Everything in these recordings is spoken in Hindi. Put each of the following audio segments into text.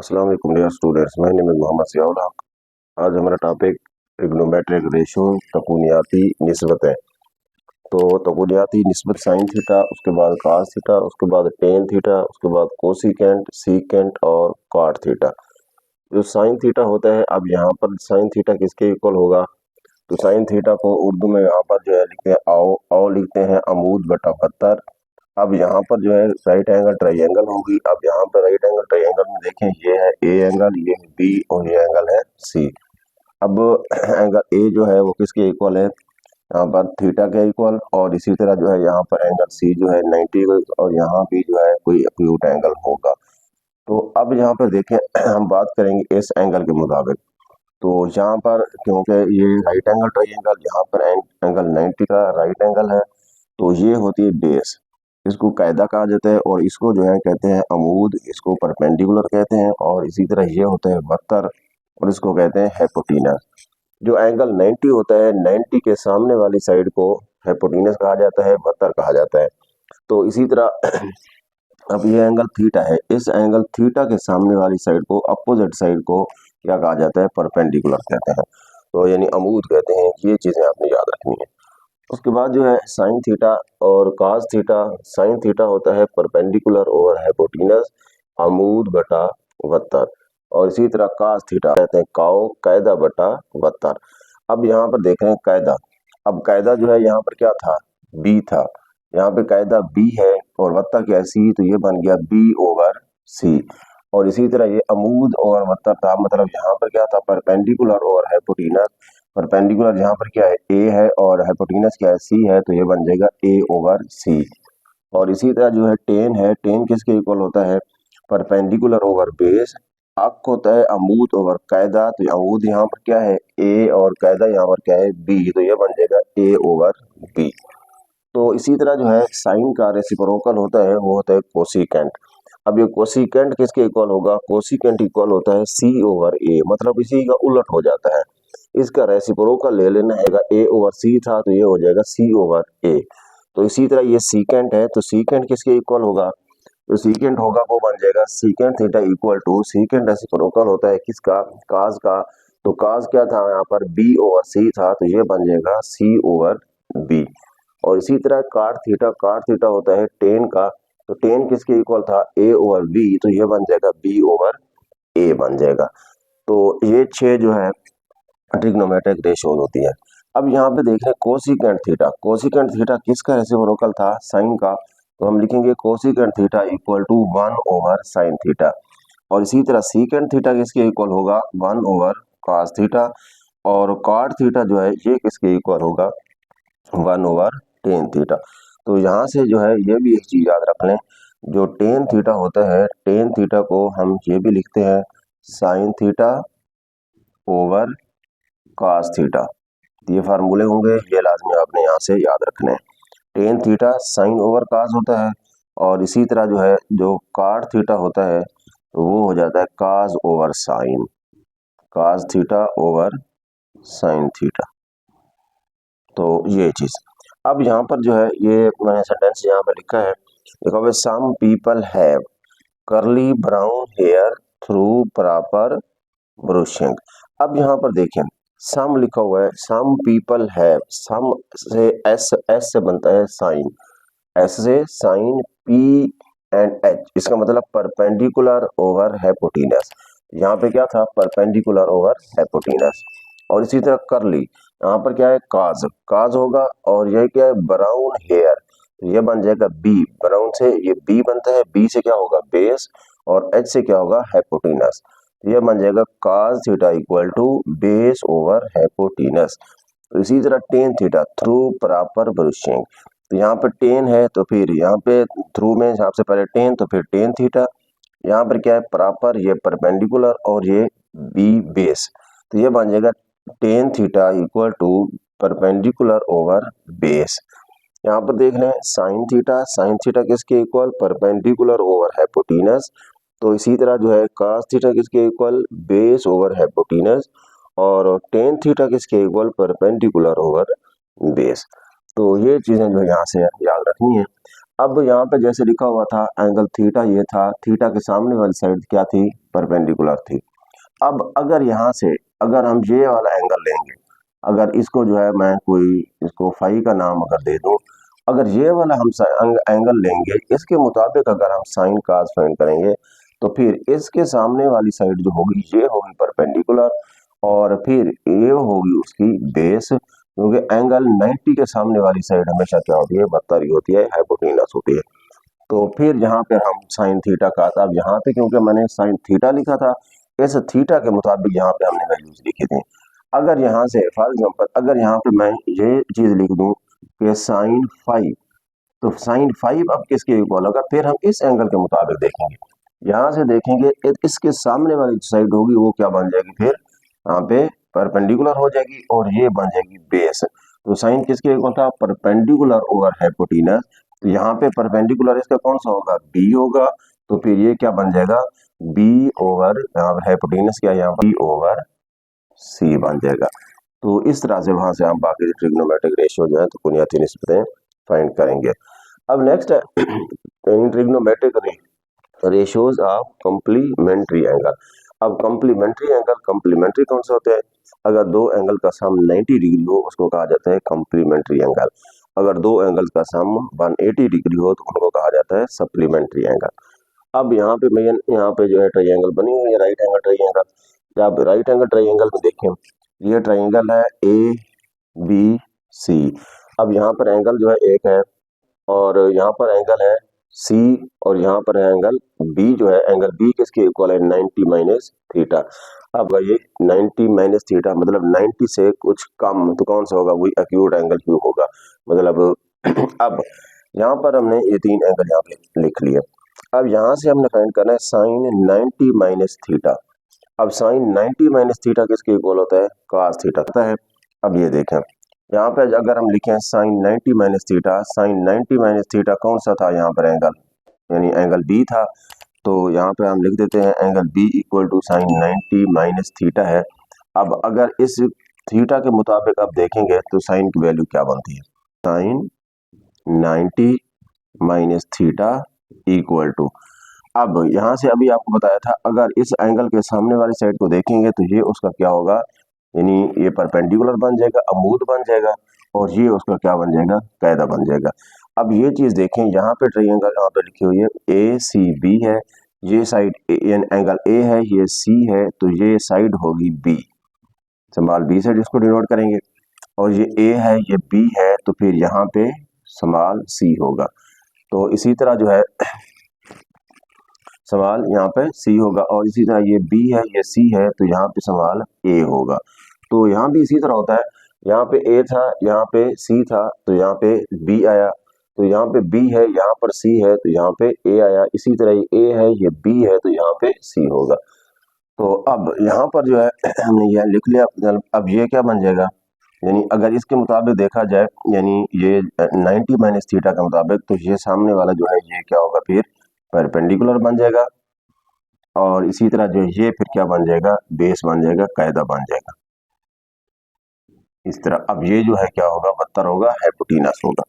अस्सलाम वालेकुम dear students, my name is Mohammad Ziaul Haq. आज हमारा टॉपिक ट्रिग्नोमेट्रिक रेशो तकुनियाती निस्बतें। तो तकुनियाती निस्बत साइन थीटा, उसके बाद कास थीटा, उसके बाद टेन थीटा, उसके बाद कोसिकेंट, सीकेंट और कॉट थीटा। जो साइन थीटा होता है, अब यहाँ पर साइन थीटा किसके इक्वल होगा? तो साइन थीटा को उर्दू में यहाँ पर जो है लिखते हैं आओ लिखते हैं अमूद बटा 72। अब यहाँ पर जो है राइट एंगल ट्राइंगल होगी। अब यहाँ पर राइट एंगल ट्राइंगल में देखें, ये है ए एंगल, ये है बी और ये एंगल है सी। अब एंगल ए जो है वो किसके इक्वल है? यहाँ पर थीटा के इक्वल। और इसी तरह जो है यहाँ पर एंगल सी जो है 90 और यहाँ भी जो है कोई एक्यूट एंगल होगा। तो अब यहाँ पर देखें हम बात करेंगे इस एंगल के मुताबिक। तो यहाँ पर क्योंकि ये राइट एंगल ट्राइंगल, यहाँ पर एंगल 90 का राइट एंगल है, तो ये होती है बेस। इसको कायदा कहा जाता है और इसको जो है कहते हैं अमूद, इसको परपेंडिकुलर कहते हैं। और इसी तरह ये होता है बत्तर और इसको कहते हैं हाइपोटेनस। जो एंगल 90 होता है, 90 के सामने वाली साइड को हाइपोटेनस कहा जाता है, बत्तर कहा जाता है। तो इसी तरह अब ये एंगल थीटा है, इस एंगल थीटा के सामने वाली साइड को, अपोजिट साइड को क्या कहा जाता है? परपेंडिकुलर कहते हैं, तो यानी अमूद कहते हैं। ये चीजें आपने याद रखनी है। उसके बाद जो है साइन थीटा और कास थीटा। साइन थीटा होता है परपेंडिकुलर और हाइपोटेनस, अमूद बटा 72। और इसी तरह कास थीटा कहते हैं काओ, कायदा बटा 72। अब यहाँ पर देख रहे हैं कायदा। अब कायदा जो है यहाँ पर क्या था? बी था। यहाँ पे कायदा बी है और वत्ता क्या सी, तो ये बन गया बी ओवर सी। और इसी तरह ये अमूद और वत्ता था, मतलब यहाँ पर क्या था? परपेंडिकुलर और हाइपोटेनस। परपेंडिकुलर यहाँ पर क्या है? ए है और हाइपोटेनस क्या है? सी है, तो ये बन जाएगा ए ओवर सी। और इसी तरह जो है टेन है, टेन किसके इक्वल होता है? Perpendicular over base. अक होता है अमूद ओवर कायदा, तो अमूद यहाँ पर क्या है? ए और कायदा यहाँ पर क्या है? बी, तो ये बन जाएगा ए ओवर बी। तो इसी तरह जो है साइन का रेसिप्रोकल होता है, वो होता है कोसिकेंट। अब ये कोसिकेंट किसके इक्वल होगा? कोसिकेंट इक्वल होता है सी ओवर ए, मतलब इसी का उलट हो जाता है। इसका रेसिप्रोकल ले लेना है, ए ओवर सी था तो ये हो जाएगा सी ओवर ए। तो इसी तरह ये सीकेंट है, तो सीकेंट किसके इक्वल होगा? तो सीकेंट होगा वो बन जाएगा secant theta equal to, secant reciprocal होता है किसका? काज का। तो काज क्या था यहाँ पर? बी ओवर सी था, तो ये बन जाएगा सी ओवर बी। और इसी तरह काट थीटा होता है टेन का, तो टेन किसके इक्वल था? ए ओवर बी, तो ये बन जाएगा बी ओवर ए बन जाएगा। तो ये 6 जो है ट्रिग्नोमेट्रिक रेशियोज होती है। अब यहाँ पे देख रहे हैं कोसिकेंट थीटा। कोसिकेंट थीटा किसका रेसिप्रोकल था? साइन का। तो हम लिखेंगे cosecant theta equal to 1 over sine theta. और इसी तरह सीकेंट थीटा किसके इक्वल होगा? 1 ओवर कॉस थीटा। और कॉट थीटा जो है ये किसके इक्वल होगा? 1 ओवर टेन थीटा। तो यहाँ से जो है ये भी एक चीज याद रख लें, जो टेन थीटा होता है, टेन थीटा को हम ये भी लिखते हैं sine theta over cos theta. ये फार्मूले होंगे, ये लाजमी आपने यहाँ से याद रखने हैं। Tan theta sine over cos होता है और इसी तरह जो है जो कॉट थीटा होता है तो वो हो जाता है cos over sine, cos theta over sine theta. तो ये चीज। अब यहाँ पर जो है ये मैंने सेंटेंस यहाँ पे लिखा है, देखो, some people have curly brown hair through proper brushing. अब यहाँ पर देखें सम लिखा हुआ है, सम पीपल हैव, सम से एस से बनता है साइन, एस से साइन, पी एंड एच, इसका मतलब परपेंडिकुलर ओवर हाइपोटेनस। यहाँ पे क्या था? Perpendicular over hypotenuse. और इसी तरह करली, यहाँ पर क्या है? काज, काज होगा। और ये क्या है? ब्राउन हेयर, तो ये बन जाएगा बी, ब्राउन से ये बी बनता है, बी से क्या होगा? बेस, और एच से क्या होगा? हाइपोटेनस। तो ये बन जाएगा cos theta equal to base over hypotenuse. तो इसी तरह tan theta through proper brushing, तो यहाँ पर टेन है तो फिर यहाँ पे थ्रू में यहाँ से पहले टेन, तो फिर टेन थीटा। यहाँ पर क्या है? प्रॉपर, ये परपेंडिकुलर और ये बी बेस, तो ये बन जाएगा tan theta equal to perpendicular over base. यहाँ पर देख लें साइन थीटा, साइन थीटा किसके इक्वल? Perpendicular over hypotenuse. तो इसी तरह जो है cos थीटा किसके इक्वल? Base over hypotenuse. और टेन थीटा किसके इक्वल? Perpendicular over base. तो ये चीजें जो यहाँ से याद रखनी है। अब यहाँ पे जैसे लिखा हुआ था एंगल थीटा, ये था, थीटा के सामने वाली साइड क्या थी? परपेंडिकुलर थी। अब अगर यहाँ से अगर हम ये वाला एंगल लेंगे, अगर इसको जो है मैं कोई इसको फाई का नाम अगर दे दूं, अगर ये वाला हम एंगल लेंगे, इसके मुताबिक अगर हम साइन कास फाइंड करेंगे, तो फिर इसके सामने वाली साइड जो होगी ये होगी परपेंडिकुलर, और फिर ये होगी उसकी बेस, क्योंकि एंगल 90 के सामने वाली साइड हमेशा क्या होती है, 72 होती है, हाइपोटेनस होती है। तो फिर यहाँ पर हम साइन थीटा का, अब यहाँ पे क्योंकि मैंने साइन थीटा लिखा था, इस थीटा के मुताबिक यहाँ पे हमने वैल्यूज लिखी थी। अगर यहाँ से फॉर एग्जांपल अगर यहाँ पे मैं ये चीज लिख दूं कि साइन 5, तो साइन 5 अब किसके इक्वल होगा, फिर हम इस एंगल के मुताबिक देखेंगे। यहाँ से देखेंगे इसके सामने वाली साइड होगी वो क्या बन जाएगी, फिर यहाँ पे परपेंडिकुलर हो जाएगी और ये बन जाएगी बेस। तो साइन किसके इक्वल था, परपेंडिकुलर ओवर हाइपोटेनस। तो यहाँ पे परपेंडिकुलर इसका कौन सा होगा, बी होगा। तो फिर ये क्या बन जाएगा, बी ओवर, यहाँ पर हाइपोटेनस क्या है, यहाँ पर बी ओवर सी बन जाएगा। तो इस तरह से वहां से हम बाकी ट्रिग्नोमेट्रिक रेशियो जो है तो बुनियादी निस्बतें फाइंड करेंगे। अब नेक्स्ट है trigonometric ratios of complementary angle. अब कॉम्प्लीमेंट्री कौन से होते हैं, अगर दो एंगल का सम 90 डिग्री हो उसको कहा जाता है कॉम्प्लीमेंट्री एंगल। अगर दो एंगल का सम 180 डिग्री हो तो उनको कहा जाता है सप्लीमेंट्री एंगल। अब यहाँ पे मैं यहाँ पे जो है ट्रायंगल बनी हुई है, राइट एंगल ट्रायंगल। जब राइट एंगल ट्रायंगल में देखें, ये ट्रायंगल है ए बी सी। अब यहाँ पर एंगल जो है एक है, और यहाँ पर एंगल है सी, और यहाँ पर है एंगल बी, जो है एंगल बी किसके इक्वल है, 90 माइनस थीटा। अब ये 90 माइनस थीटा मतलब 90 से कुछ कम, तो कौन सा होगा, वही एक्यूट एंगल क्यू होगा मतलब। अब यहाँ पर हमने ये तीन एंगल यहाँ पे लिख लिए। अब यहाँ से हमने फाइंड करना है साइन 90 माइनस थीटा। अब साइन 90 माइनस थीटा किसके इक्वल होता है, cos थीटा होता है। अब ये देखें यहाँ पे अगर हम लिखें sine 90 minus theta, sine 90 minus theta कौन सा था, यहाँ पर एंगल यानी एंगल बी था। तो यहाँ पे हम लिख देते हैं angle B equal to sine 90 minus theta है। अब अगर इस थीटा के मुताबिक आप देखेंगे तो साइन की वैल्यू क्या बनती है, sine 90 minus theta equal to, अब यहाँ से अभी आपको बताया था अगर इस एंगल के सामने वाली साइड को देखेंगे तो ये उसका क्या होगा, यानी ये परपेंडिकुलर बन जाएगा, अमूद बन जाएगा, और ये उसका क्या बन जाएगा, कायदा बन जाएगा। अब ये चीज देखें, यहाँ पे ट्रायंगल यहाँ पे लिखी हुई है ए सी बी है, ये साइड एंगल ए है, ये सी है, तो ये साइड होगी बी, स्मॉल बी से इसको डिनोट करेंगे, और ये ए है ये बी है, तो फिर यहाँ पे स्मॉल सी होगा। तो इसी तरह जो है सवाल यहाँ पे सी होगा, और इसी तरह ये बी है ये सी है, तो यहाँ पे सवाल ए होगा। तो यहाँ भी इसी तरह होता है, यहाँ पे ए था यहाँ पे सी था, तो यहाँ पे बी आया, तो यहाँ पे बी है यहाँ पर सी है, तो यहाँ पे ए आया। इसी तरह ये ए है ये बी है, तो यहाँ पे सी होगा। तो अब यहाँ पर जो है हमने यह लिख लिया। अब ये क्या बन जाएगा, यानी अगर इसके मुताबिक देखा जाए, यानी ये 90 माइनस थीटा के मुताबिक, तो ये सामने वाला जो है ये क्या होगा, फिर परपेंडिकुलर बन जाएगा, और इसी तरह जो ये फिर क्या बन जाएगा, बेस बन जाएगा, कायदा बन जाएगा इस तरह। अब ये जो है क्या होगा, 72 होगा, हाइपोटेनस होगा।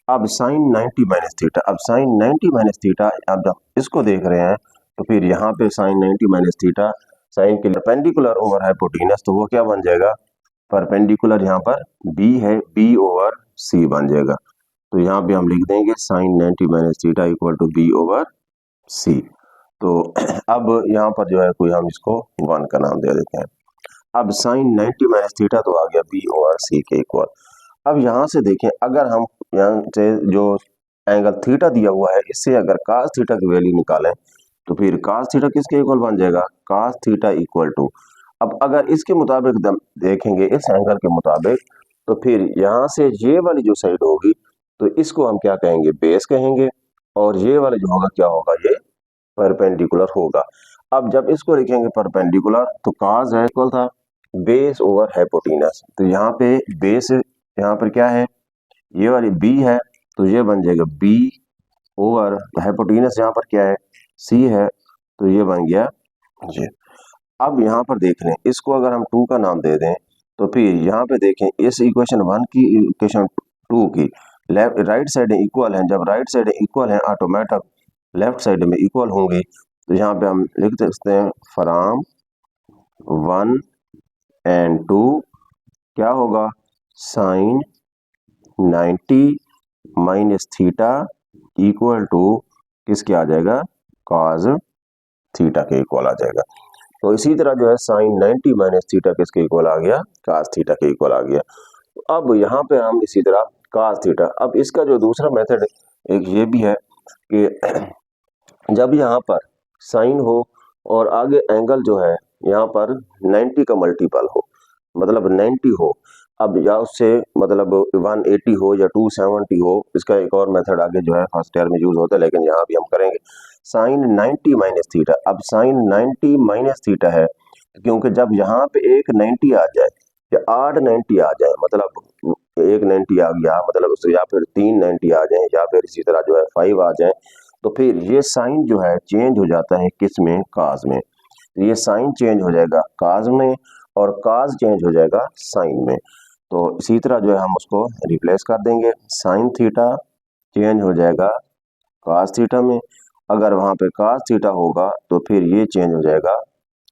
अब साइन 90 माइनस थीटा, अब साइन 90 माइनस थीटा, अब जब इसको देख रहे हैं तो फिर यहाँ पे साइन 90 माइनस थीटा साइन के परपेंडिकुलर ओवर हाइपोटेनस, तो वो क्या बन जाएगा, परपेंडिकुलर यहाँ पर बी है, बी ओवर सी बन जाएगा। तो यहाँ पे हम लिख देंगे sine 90 minus theta equal to B over C. तो अब यहाँ पर जो है कोई हम इसको 1 का नाम दे देते हैं। अब साइन 90 माइनस थीटा तो आ गया बी ओवर सी के इक्वल। अब यहाँ से देखें, अगर हम यहाँ से जो एंगल थीटा दिया हुआ है इससे अगर कास थीटा की वैल्यू निकालें, तो फिर कास थीटा किसके इक्वल बन जाएगा, कास थीटा इक्वल टू, अब अगर इसके मुताबिक देखेंगे इस एंगल के मुताबिक, तो फिर यहाँ से ये वाली जो साइड होगी तो इसको हम क्या कहेंगे, बेस कहेंगे, और ये वाला जो होगा क्या होगा, ये परपेंडिकुलर होगा। अब जब इसको लिखेंगे परपेंडिकुलर, तो काज है इक्वल था बेस ओवर हाइपोटेनस, तो यहाँ पे बेस यहाँ पर क्या है, ये वाली बी है, तो ये बन जाएगा बी ओवर हाइपोटेनस, यहाँ पर क्या है सी है, तो ये बन गया ये। अब यहाँ पर देख लें, इसको अगर हम 2 का नाम दे दें, तो फिर यहाँ पे देखें इस इक्वेशन 1 की इक्वेशन 2 की लेफ्ट राइट साइड इक्वल है, जब राइट साइड इक्वल है ऑटोमेटिक लेफ्ट साइड में इक्वल होंगी, तो यहाँ पे हम लिख सकते हैं फ्रॉम 1 and 2 क्या होगा, sine 90 minus theta equal to किसके आ जाएगा, कॉस थीटा के इक्वल आ जाएगा। तो इसी तरह जो है साइन 90 माइनस थीटा किसके इक्वल आ गया, कॉस थीटा के इक्वल आ गया। तो अब यहाँ पे हम इसी तरह कॉस थीटा, अब इसका जो दूसरा मेथड एक ये भी है कि जब यहाँ पर साइन हो और आगे एंगल जो है यहाँ पर 90 का मल्टीपल हो, मतलब 90 हो, अब या उससे मतलब 180 हो या 270 हो, इसका एक और मेथड आगे जो है फर्स्ट ईयर में यूज होता है, लेकिन यहाँ भी हम करेंगे साइन 90 माइनस थीटा। अब साइन 90 माइनस थीटा है क्योंकि जब यहाँ पे एक 90 आ जाए या 8 90 आ जाए, मतलब एक 90 आ गया मतलब उससे, या फिर 3 90 आ जाए, या फिर इसी तरह जो है 5 आ जाए, तो फिर ये साइन जो है चेंज हो जाता है किस में, काज में। ये साइन चेंज हो जाएगा काज में और काज चेंज हो जाएगा साइन में। तो इसी तरह जो है हम उसको रिप्लेस कर देंगे, साइन थीटा चेंज हो जाएगा काज थीटा में, अगर वहां पे काज थीटा होगा तो फिर ये चेंज हो जाएगा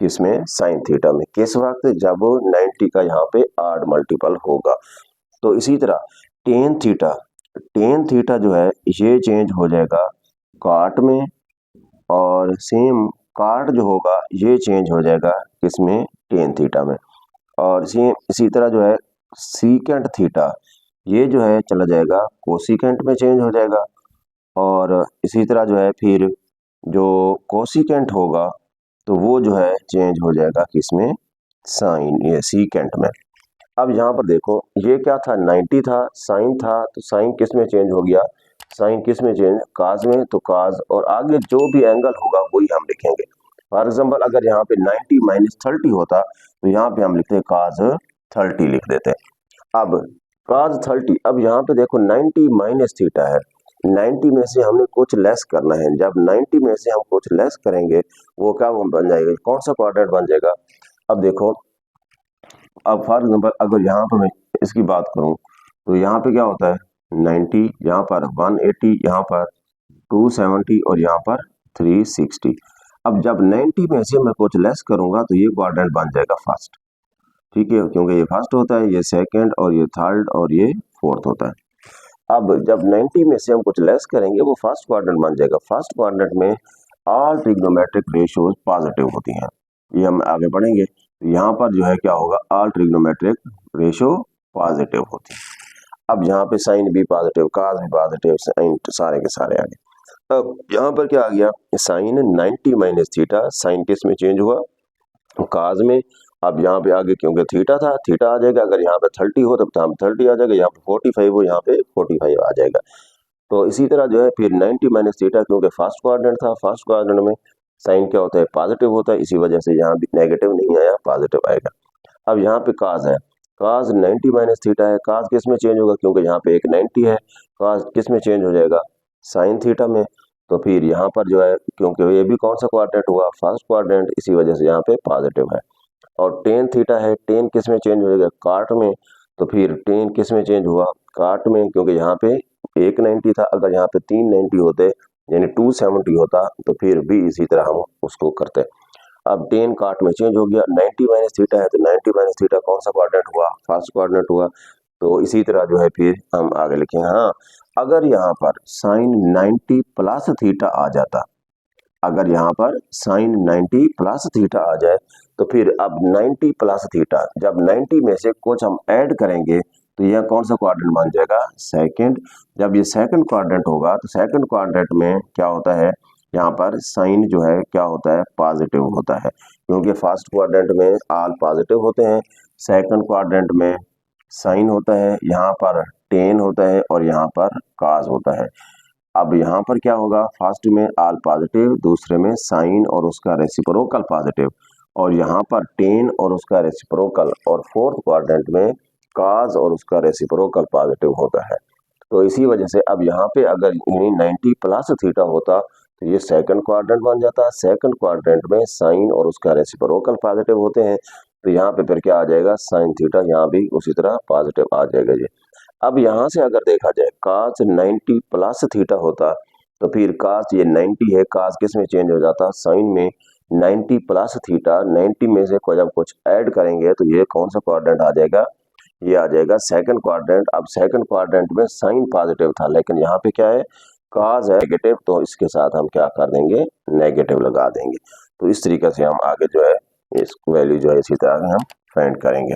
किसमें, साइन थीटा में। किस वक्त, जब 90 का यहाँ पे 8 मल्टीपल होगा। तो इसी तरह टेन थीटा जो है ये चेंज हो जाएगा काट में, और सेम काट जो होगा ये चेंज हो जाएगा किसमें, टेन थीटा में। और सेम इसी तरह जो है सीकेंट थीटा ये जो है चला जाएगा कोसिकेंट में चेंज हो जाएगा, और इसी तरह जो है फिर जो कोसिकेंट होगा तो वो जो है चेंज हो जाएगा किसमें, साइन, ये सीकेंट में। अब यहाँ पर देखो ये क्या था, 90 था, साइन था, तो साइन किस में चेंज हो गया, साइन किस में चेंज, काज में, तो काज, और आगे जो भी एंगल होगा वही हम लिखेंगे। फॉर एग्जाम्पल अगर यहाँ पे 90 माइनस 30 होता तो यहाँ पे हम लिखते काज 30 लिख देते। अब काज 30, अब यहाँ पे देखो 90 माइनस थीटा है, 90 में से हमें कुछ लेस करना है, जब 90 में से हम कुछ लेस करेंगे वो क्या बन जाएगा, कौन सा क्वाड्रेंट बन जाएगा। अब देखो, अब फॉर एग्जाम्पल अगर यहाँ पर मैं इसकी बात करूं तो यहाँ पे क्या होता है 90, यहाँ पर 180, यहाँ पर 270 और यहाँ पर 360। अब जब 90 में से मैं कुछ लेस करूंगा तो ये क्वाड्रेंट बन जाएगा फर्स्ट, ठीक है, क्योंकि ये फर्स्ट होता है, ये सेकंड और ये थर्ड और ये फोर्थ होता है। अब जब 90 में से हम कुछ लेस करेंगे वो फर्स्ट क्वाड्रेंट बन जाएगा। फर्स्ट क्वाड्रेंट में ऑल ट्रिग्नोमेट्रिक रेशियोज पॉजिटिव होती हैं, ये हम आगे बढ़ेंगे। यहाँ पर जो है क्या होगा, ऑल ट्रिग्नोमेट्रिक रेशियो पॉजिटिव होती है। अब यहाँ पे साइन भी पॉजिटिव, काज भी पॉजिटिव, साइन सारे के सारे आगे। अब यहाँ पर क्या आ गया, साइन 90 माइनस थीटा, साइन किस में चेंज हुआ, काज में। अब यहाँ पे आगे क्योंकि थीटा था, थीटा आ जाएगा, अगर यहाँ पे 30 हो तब यहाँ पे 30 आ जाएगा, यहाँ पे 45 हो यहाँ पे 45 आ जाएगा। तो इसी तरह जो है फिर 90 माइनस थीटा, क्योंकि फर्स्ट क्वाड्रेंट था, फर्स्ट क्वाड्रेंट में साइन क्या होता है, पॉजिटिव होता है, इसी वजह से यहाँ भी नेगेटिव नहीं आया, पॉजिटिव आएगा। अब यहाँ पे काज है, काज 90 माइनस थीटा है, काज किस में चेंज होगा, क्योंकि यहाँ पे एक 90 है, काज किस में चेंज हो जाएगा, साइन थीटा में। तो फिर यहाँ पर जो है क्योंकि ये भी कौन सा क्वाड्रेंट हुआ, फर्स्ट क्वाड्रेंट, इसी वजह से यहाँ पे पॉजिटिव है। और टेन थीटा है, टेन किस में चेंज हो जाएगा, काट में। तो फिर टेन किस में चेंज हुआ, काट में, क्योंकि यहाँ पे एक 90 था, अगर यहाँ पे 3 90 होते यानी 270 होता तो फिर भी इसी तरह हम उसको करते। अब टेन काट में चेंज हो गया, 90 माइनस थीटा है तो 90 माइनस थीटा कौन सा क्वाड्रेंट हुआ, फर्स्ट क्वाड्रेंट हुआ। तो इसी तरह जो है फिर हम आगे लिखेंगे। हाँ, अगर यहाँ पर साइन 90 प्लस थीटा आ जाता, अगर यहाँ पर साइन 90 प्लस थीटा आ जाए तो फिर अब 90 प्लस थीटा, जब 90 में से कुछ हम ऐड करेंगे तो यह कौन सा क्वाड्रेंट बन जाएगा, सेकंड। जब ये सेकंड क्वाड्रेंट होगा तो सेकंड क्वाड्रेंट में क्या होता है, यहाँ पर साइन जो है क्या होता है, पॉजिटिव होता है, क्योंकि फर्स्ट क्वाड्रेंट में ऑल पॉजिटिव होते हैं, सेकंड क्वाड्रेंट में साइन होता है, यहाँ पर टेन होता है और यहाँ पर काज होता है। अब यहाँ पर क्या होगा, फर्स्ट में ऑल पॉजिटिव, दूसरे में साइन और उसका रेसिप्रोकल पॉजिटिव, और यहाँ पर टेन और उसका रेसिप्रोकल, और फोर्थ क्वाड्रेंट में काज और उसका रेसिप्रोकल पॉजिटिव होता है। तो इसी वजह से अब यहाँ पे अगर 90 प्लस थीटा होता तो ये सेकंड क्वाड्रेंट बन जाता, सेकंड क्वाड्रेंट में साइन और उसका रेसिप्रोकल पॉजिटिव होते हैं, तो यहाँ पे फिर क्या आ जाएगा, साइन थीटा, यहाँ भी उसी तरह पॉजिटिव आ जाएगा ये। अब यहाँ से अगर देखा जाए काज 90 प्लस थीटा होता तो फिर कास ये 90 है, कास किस में चेंज हो जाता, साइन में। 90 प्लस थीटा, 90 में से जब कुछ ऐड करेंगे तो ये कौन सा क्वाड्रेंट आ जाएगा, ये आ जाएगा सेकंड क्वाड्रेंट। अब सेकंड क्वाड्रेंट में साइन पॉजिटिव था, लेकिन यहाँ पे क्या है, काज है नेगेटिव, तो इसके साथ हम क्या कर देंगे, नेगेटिव लगा देंगे। तो इस तरीके से हम आगे जो है इस वैल्यू जो है इसी तरह हम फाइंड करेंगे।